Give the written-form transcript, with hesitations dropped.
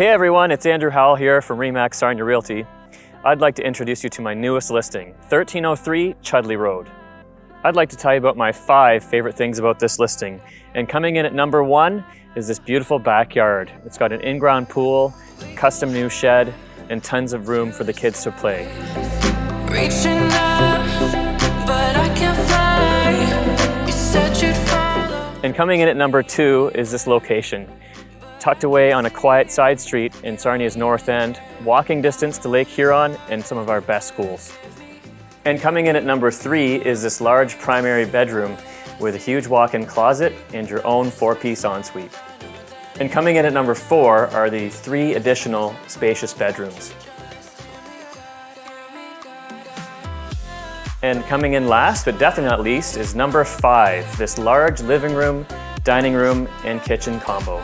Hey everyone, it's Andrew Howell here from RE/MAX Sarnia Realty. I'd like to introduce you to my newest listing, 1303 Chudley Road. I'd like to tell you about my 5 favorite things about this listing. And coming in at number 1 is this beautiful backyard. It's got an in-ground pool, custom new shed, and tons of room for the kids to play. Reaching out, but I can't fly. You said you'd follow. And coming in at number 2 is this location. Tucked away on a quiet side street in Sarnia's north end, walking distance to Lake Huron and some of our best schools. And coming in at number 3 is this large primary bedroom with a huge walk-in closet and your own 4-piece ensuite. And coming in at number 4 are the 3 additional spacious bedrooms. And coming in last, but definitely not least, is number 5, this large living room, dining room, and kitchen combo.